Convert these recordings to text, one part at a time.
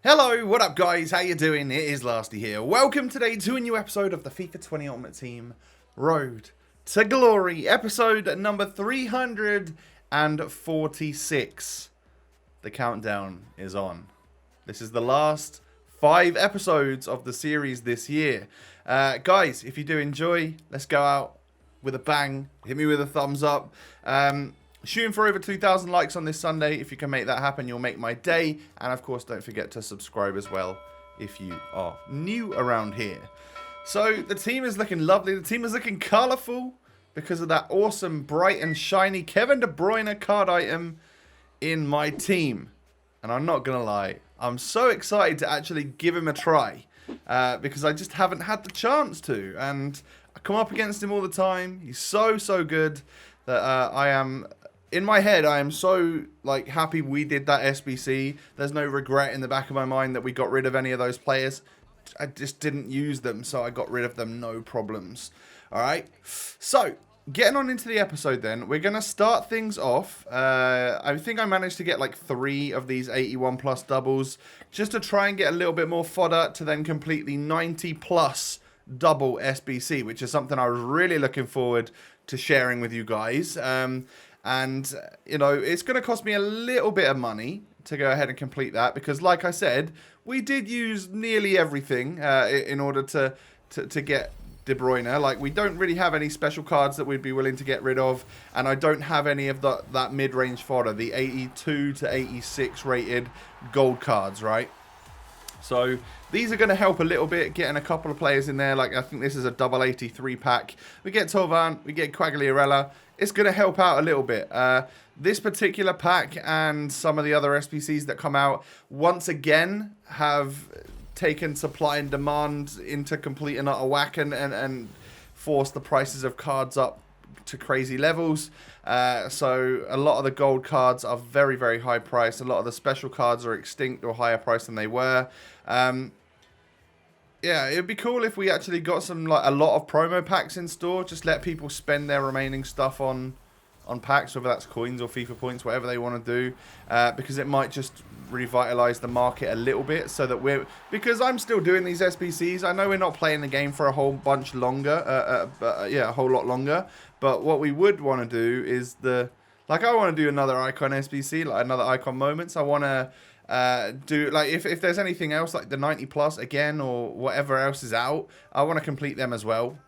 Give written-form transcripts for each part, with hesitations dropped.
Hello, what up guys, how you doing? It is Lasty here. Welcome today to a new episode of the FIFA 20 Ultimate Team Road to Glory, episode number 346. The countdown is on. This is the last 5 episodes of the series this year. Guys, if you do enjoy, let's go out with a bang. Hit me with a thumbs up. Shooting for over 2,000 likes on this Sunday. If you can make that happen, you'll make my day. And of course, don't forget to subscribe as well if you are new around here. So the team is looking lovely. The team is looking colourful because of that awesome, bright and shiny Kevin De Bruyne card item in my team. And I'm not going to lie, I'm so excited to actually give him a try because I just haven't had the chance to. And I come up against him all the time. He's so good that I am... In my head, I am so happy we did that SBC. There's no regret in the back of my mind that we got rid of any of those players. I just didn't use them, so I got rid of them, no problems. All right. So getting on into the episode, then we're gonna start things off. I think I managed to get 3 of these 81 plus doubles, just to try and get a little bit more fodder to then complete the 90 plus double SBC, which is something I was really looking forward to sharing with you guys. And, you know, it's going to cost me a little bit of money to go ahead and complete that. Because, like I said, we did use nearly everything in order to get De Bruyne. We don't really have any special cards that we'd be willing to get rid of. And I don't have any of that mid-range fodder, the 82 to 86 rated gold cards, right? So these are going to help a little bit, getting a couple of players in there. I think this is a double 83 pack. We get Thauvin, we get Quagliarella. It's going to help out a little bit. This particular pack and some of the other SBCs that come out, once again, have taken supply and demand into complete and utter whack and forced the prices of cards up to crazy levels. So a lot of the gold cards are very high priced. A lot of the special cards are extinct or higher priced than they were. Yeah, it'd be cool if we actually got some a lot of promo packs in store. Just let people spend their remaining stuff on packs, whether that's coins or FIFA points, whatever they want to do, because it might just revitalize the market a little bit. So that because I'm still doing these SBCs. I know we're not playing the game for a whole bunch longer, yeah, a whole lot longer. But what we would want to do is I want to do another icon SBC, another icon moments. I want to do if there's anything else the 90 plus again or whatever else is out, I want to complete them as well.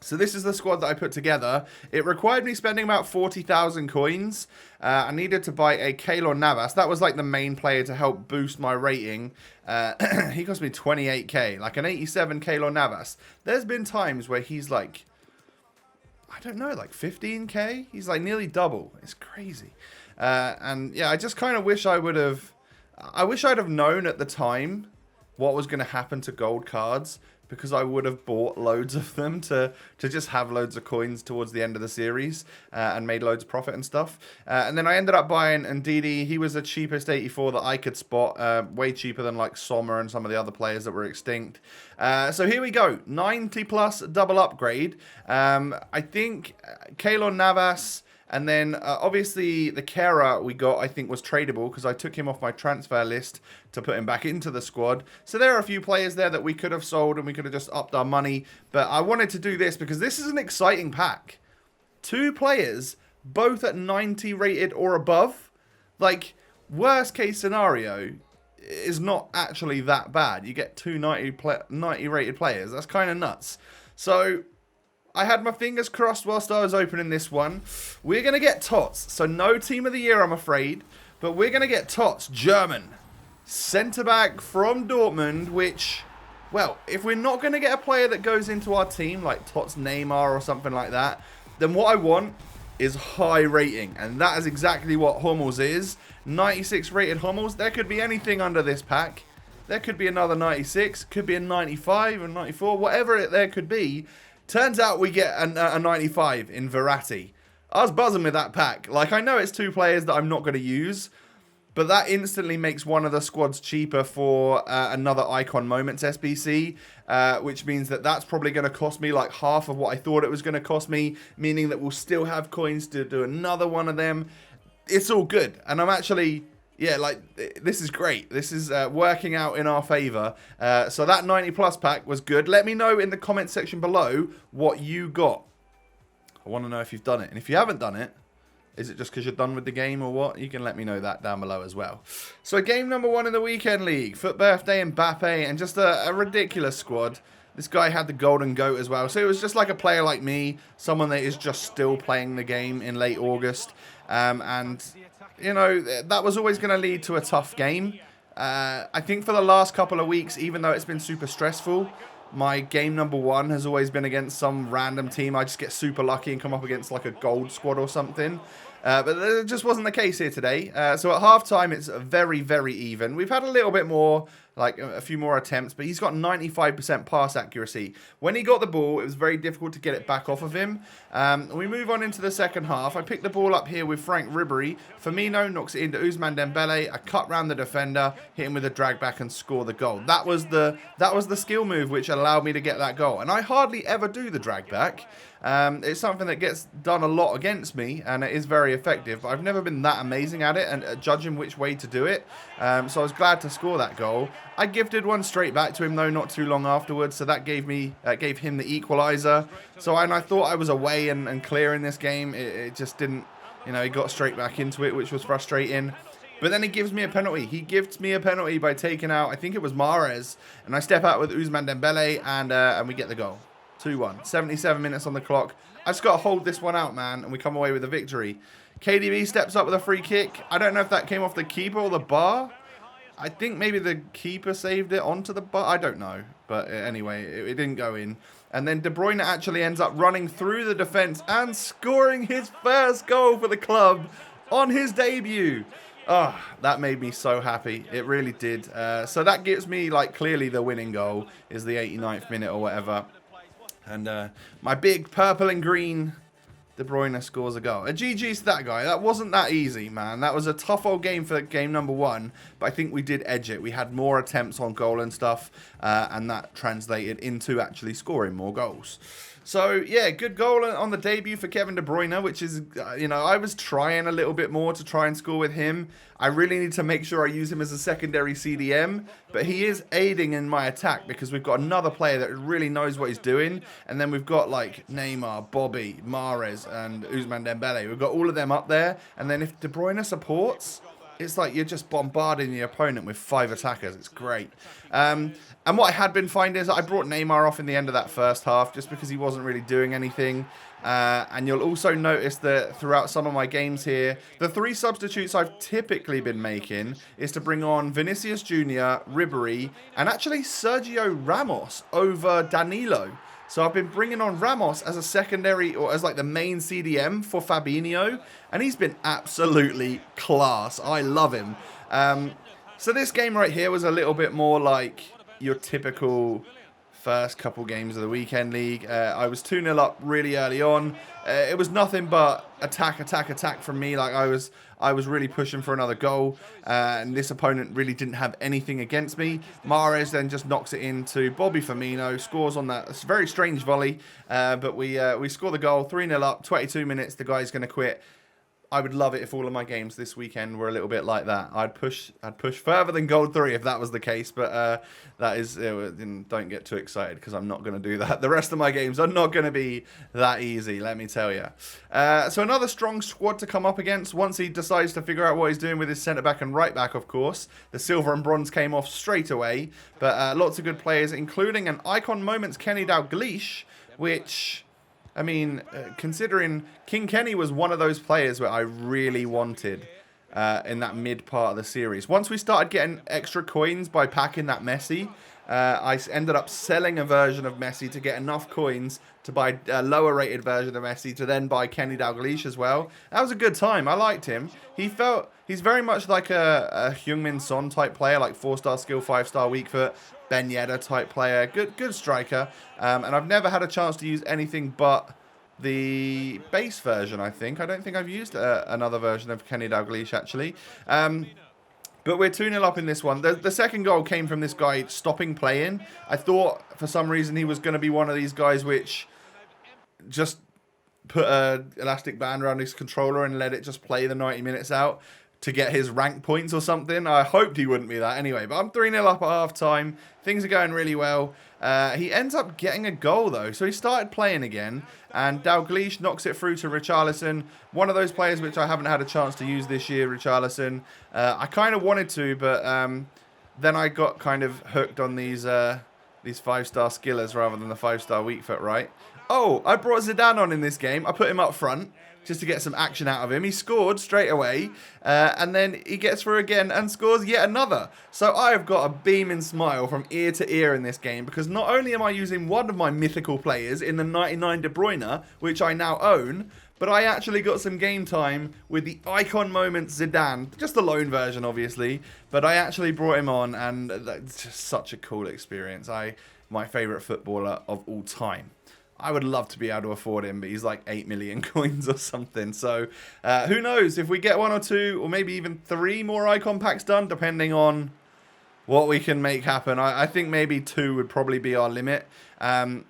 So this is the squad that I put together. It required me spending about 40,000 coins. I needed to buy a Keylor Navas. That was the main player to help boost my rating. He cost me 28k, an 87 Keylor Navas. There's been times where he's I don't know, 15k. He's nearly double. It's crazy. And yeah, I just kind of wish I'd have known at the time what was going to happen to gold cards, because I would have bought loads of them to just have loads of coins towards the end of the series and made loads of profit and stuff. And then I ended up buying Ndidi. He was the cheapest 84 that I could spot, way cheaper than Sommer and some of the other players that were extinct. So here we go, 90 plus double upgrade. I think Keylor Navas. And then, obviously, the Kehrer we got, I think, was tradable because I took him off my transfer list to put him back into the squad. So there are a few players there that we could have sold and we could have just upped our money. But I wanted to do this because this is an exciting pack. 2 players, both at 90 rated or above. Worst case scenario is not actually that bad. You get 2 90 rated players. That's kind of nuts. So I had my fingers crossed whilst I was opening this one. We're going to get Tots. So no team of the year, I'm afraid. But we're going to get Tots, German. Centre-back from Dortmund, which, well, if we're not going to get a player that goes into our team, like Tots Neymar or something like that, then what I want is high rating. And that is exactly what Hummels is. 96 rated Hummels. There could be anything under this pack. There could be another 96. Could be a 95 or 94. Whatever there could be. Turns out we get a 95 in Verratti. I was buzzing with that pack. I know it's 2 players that I'm not going to use, but that instantly makes one of the squads cheaper for another Icon Moments SBC, which means that that's probably going to cost me half of what I thought it was going to cost me, meaning that we'll still have coins to do another one of them. It's all good. And I'm actually, yeah, like, this is great. This is working out in our favor. So that 90 plus pack was good. Let me know in the comment section below what you got. I want to know if you've done it. And if you haven't done it, is it just because you're done with the game or what? You can let me know that down below as well. So game number 1 in the weekend league. Foot birthday, Mbappe, and just a ridiculous squad. This guy had the golden goat as well. So it was just like a player like me. Someone that is just still playing the game in late August. And, you know, that was always going to lead to a tough game. I think for the last couple of weeks, even though it's been super stressful, my game number 1 has always been against some random team. I just get super lucky and come up against like a gold squad or something. But it just wasn't the case here today. So at halftime, it's very, very even. We've had a little bit more, like a few more attempts, but he's got 95% pass accuracy. When he got the ball, it was very difficult to get it back off of him. We move on into the second half. I pick the ball up here with Frank Ribery. Firmino knocks it into Ousmane Dembele. I cut round the defender, hit him with a drag back and score the goal. That was the skill move which allowed me to get that goal. And I hardly ever do the drag back. It's something that gets done a lot against me, and it is very effective, but I've never been that amazing at it and judging which way to do it. So I was glad to score that goal. I gifted one straight back to him though not too long afterwards, so that gave him the equalizer. So I thought I was away and clear in this game. It just didn't, you know, he got straight back into it, which was frustrating. But then he gives me a penalty. He gifts me a penalty by taking out, I think it was Mahrez, and I step out with Ousmane Dembele, and we get the goal. 2-1. 77 minutes on the clock. I just got to hold this one out, man, and we come away with a victory. KDB steps up with a free kick. I don't know if that came off the keeper or the bar. I think maybe the keeper saved it onto the bar. I don't know. But anyway, it didn't go in. And then De Bruyne actually ends up running through the defence and scoring his first goal for the club on his debut. Oh, that made me so happy. It really did. So that gives me, like, clearly the winning goal is the 89th minute or whatever. And my big purple and green De Bruyne scores a goal. A GG's to that guy. That wasn't that easy, man. That was a tough old game for game number 1. But I think we did edge it. We had more attempts on goal and stuff. And that translated into actually scoring more goals. So, yeah, good goal on the debut for Kevin De Bruyne, which is, you know, I was trying a little bit more to try and score with him. I really need to make sure I use him as a secondary CDM, but he is aiding in my attack because we've got another player that really knows what he's doing, and then we've got, like, Neymar, Bobby, Mahrez, and Ousmane Dembele. We've got all of them up there, and then if De Bruyne supports, it's like you're just bombarding the opponent with 5 attackers. It's great. And what I had been finding is I brought Neymar off in the end of that first half just because he wasn't really doing anything. And you'll also notice that throughout some of my games here, the 3 substitutes I've typically been making is to bring on Vinicius Jr., Ribery, and actually Sergio Ramos over Danilo. So I've been bringing on Ramos as a secondary, or as like the main CDM for Fabinho, and he's been absolutely class. I love him. So this game right here was a little bit more like your typical first couple games of the weekend league. I was 2-0 up really early on. It was nothing but attack from me. Like I was really pushing for another goal, and this opponent really didn't have anything against me. Mahrez then just knocks it into Bobby Firmino, scores on that very strange volley, but we score the goal, 3-0 up, 22 minutes. The guy's going to quit. I would love it if all of my games this weekend were a little bit like that. I'd push further than gold 3 if that was the case, but that is, don't get too excited because I'm not going to do that. The rest of my games are not going to be that easy, let me tell you. So another strong squad to come up against once he decides to figure out what he's doing with his centre-back and right-back, of course. The silver and bronze came off straight away, but lots of good players, including an Icon Moments Kenny Dalglish, which... I mean, considering King Kenny was one of those players where I really wanted in that mid part of the series. Once we started getting extra coins by packing that Messi, I ended up selling a version of Messi to get enough coins to buy a lower rated version of Messi to then buy Kenny Dalglish as well. That was a good time. I liked him. He's very much like a Heung-min Son type player, like 4-star skill, 5-star weak foot. Ben Yedder type player, good striker, and I've never had a chance to use anything but the base version, I think. I don't think I've used another version of Kenny Dalglish, actually. But we're 2-0 up in this one. The second goal came from this guy stopping playing. I thought, for some reason, he was going to be one of these guys which just put an elastic band around his controller and let it just play the 90 minutes out. to get his rank points or something. I hoped he wouldn't be that anyway, but I'm 3-0 up at half time. Things are going really well. He ends up getting a goal though, so he started playing again, and Dalglish knocks it through to Richarlison, one of those players which I haven't had a chance to use this year, Richarlison. I kind of wanted to, but then I got kind of hooked on these 5-star skillers rather than the 5-star weak foot, right? Oh, I brought Zidane on in this game. I put him up front just to get some action out of him. He scored straight away, and then he gets through again and scores yet another. So I have got a beaming smile from ear to ear in this game, because not only am I using one of my mythical players in the 99 De Bruyne, which I now own, but I actually got some game time with the icon moment Zidane, just the loan version obviously, but I actually brought him on, and that's just such a cool experience. My favourite footballer of all time. I would love to be able to afford him, but he's like 8 million coins or something. So who knows, if we get 1 or 2 or maybe even 3 more icon packs done, depending on what we can make happen. I think maybe 2 would probably be our limit. And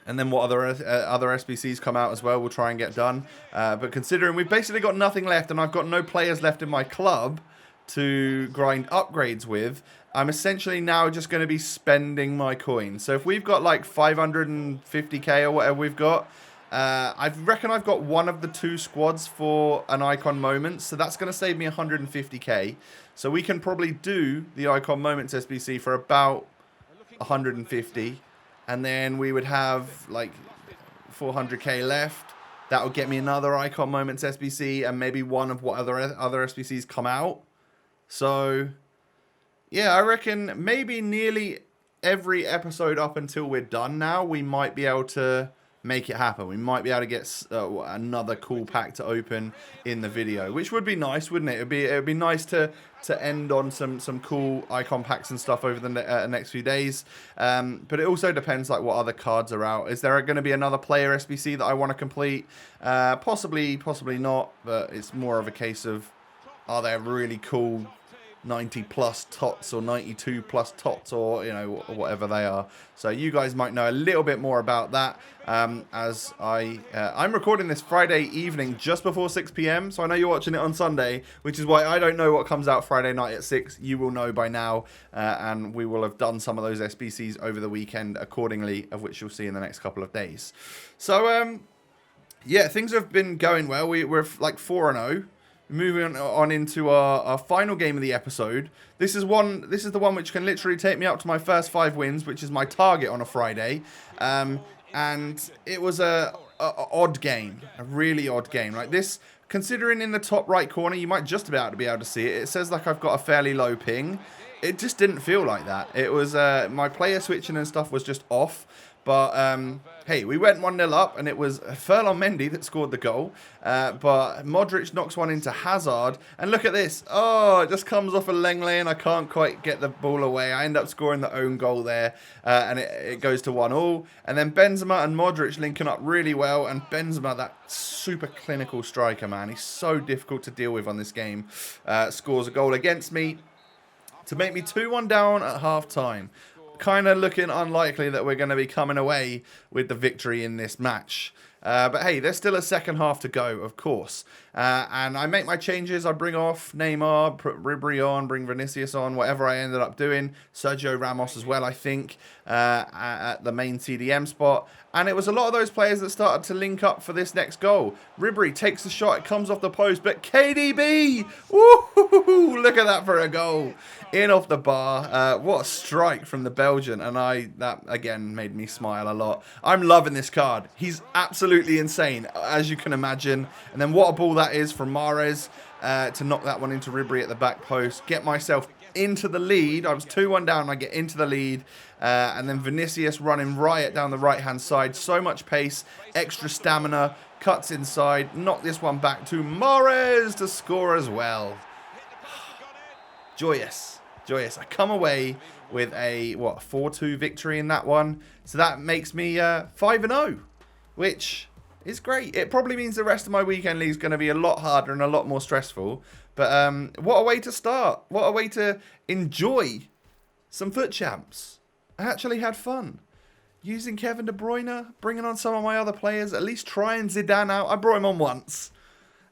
then what other SBCs come out as well, we'll try and get done. But considering we've basically got nothing left and I've got no players left in my club to grind upgrades with, I'm essentially now just going to be spending my coins. So if we've got like 550k or whatever we've got, I reckon I've got one of the 2 squads for an icon moment. So that's going to save me 150k. So we can probably do the icon moments SBC for about 150. And then we would have like 400k left. That would get me another icon moments SBC and maybe one of what other SBCs come out. So yeah, I reckon maybe nearly every episode up until we're done now, we might be able to make it happen. We might be able to get another cool pack to open in the video, which would be nice, wouldn't it? It would be nice to end on some cool icon packs and stuff over the next few days. But it also depends like what other cards are out. Is there going to be another player SBC that I want to complete? Possibly not. But it's more of a case of, are there really cool 90 plus tots or 92 plus tots, or whatever they are. So you guys might know a little bit more about that, as I'm recording this Friday evening just before 6 p.m. so I know you're watching it on Sunday, which is why I don't know what comes out Friday night at 6. You will know by now, and we will have done some of those SBCs over the weekend accordingly, of which you'll see in the next couple of days. So yeah, things have been going well. We're like 4-0. Moving on into our final game of the episode. This is the one which can literally take me up to my first 5 wins, which is my target on a Friday. And it was a odd game, a really odd game. Like this, considering in the top right corner, you might just about be able to see it. It says like I've got a fairly low ping. It just didn't feel like that. It was my player switching and stuff was just off. But, hey, we went 1-0 up, and it was Ferland Mendy that scored the goal. But Modric knocks one into Hazard. And look at this. Oh, it just comes off a Lenglet, and I can't quite get the ball away. I end up scoring the own goal there, and it goes to 1-1. And then Benzema and Modric linking up really well. And Benzema, that super clinical striker, man. He's so difficult to deal with on this game. Scores a goal against me to make me 2-1 down at half-time. Kind of looking unlikely that we're going to be coming away with the victory in this match. But hey, there's still a second half to go, of course. And I make my changes. I bring off Neymar, put Ribery on, bring Vinicius on, whatever I ended up doing. Sergio Ramos as well, I think, at the main CDM spot. And it was a lot of those players that started to link up for this next goal. Ribery takes the shot, it comes off the post, but KDB! Woo! Look at that for a goal. In off the bar. What a strike from the Belgian. And that, again, made me smile a lot. I'm loving this card. He's absolutely insane, as you can imagine. And then what a ball that is from Mahrez to knock that one into Ribery at the back post. Get myself into the lead. I was 2-1 down. I get into the lead. And then Vinicius running riot down the right-hand side. So much pace, extra stamina. Cuts inside. Knock this one back to Mahrez to score as well. Joyous. I come away with a 4-2 victory in that one. So that makes me 5-0, which is great. It probably means the rest of my weekend league is going to be a lot harder and a lot more stressful. But what a way to start. What a way to enjoy some FUT Champs. I actually had fun. Using Kevin De Bruyne, bringing on some of my other players, at least trying Zidane out. I brought him on once.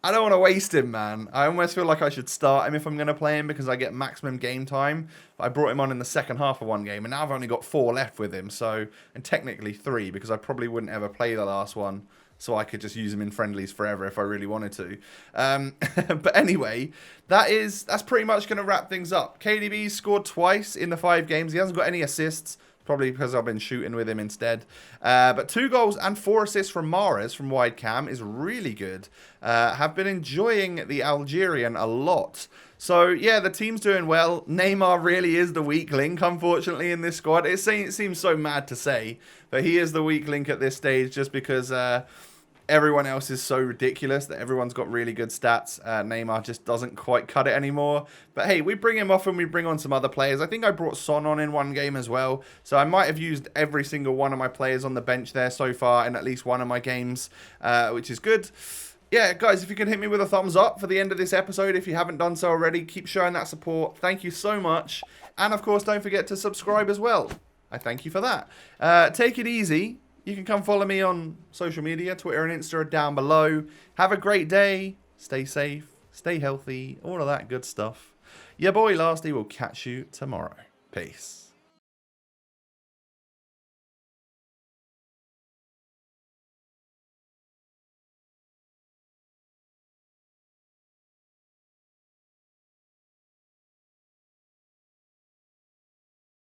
I don't want to waste him, man. I almost feel like I should start him if I'm going to play him because I get maximum game time. But I brought him on in the second half of one game, and now I've only got 4 left with him. So, and technically 3 because I probably wouldn't ever play the last one. So I could just use him in friendlies forever if I really wanted to. But anyway, that's pretty much going to wrap things up. KDB scored twice in the 5 games. He hasn't got any assists. Probably because I've been shooting with him instead. But 2 goals and 4 assists from Mahrez from wide cam is really good. Have been enjoying the Algerian a lot. So, yeah, the team's doing well. Neymar really is the weak link, unfortunately, in this squad. It seems so mad to say, but he is the weak link at this stage just because everyone else is so ridiculous that everyone's got really good stats. Neymar just doesn't quite cut it anymore. But hey, we bring him off and we bring on some other players. I think I brought Son on in one game as well. So I might have used every single one of my players on the bench there so far in at least one of my games, which is good. Yeah, guys, if you can hit me with a thumbs up for the end of this episode, if you haven't done so already, keep showing that support. Thank you so much. And of course, don't forget to subscribe as well. I thank you for that. Take it easy. You can come follow me on social media. Twitter and Insta are down below. Have a great day. Stay safe. Stay healthy. All of that good stuff. Your boy Lasty will catch you tomorrow. Peace.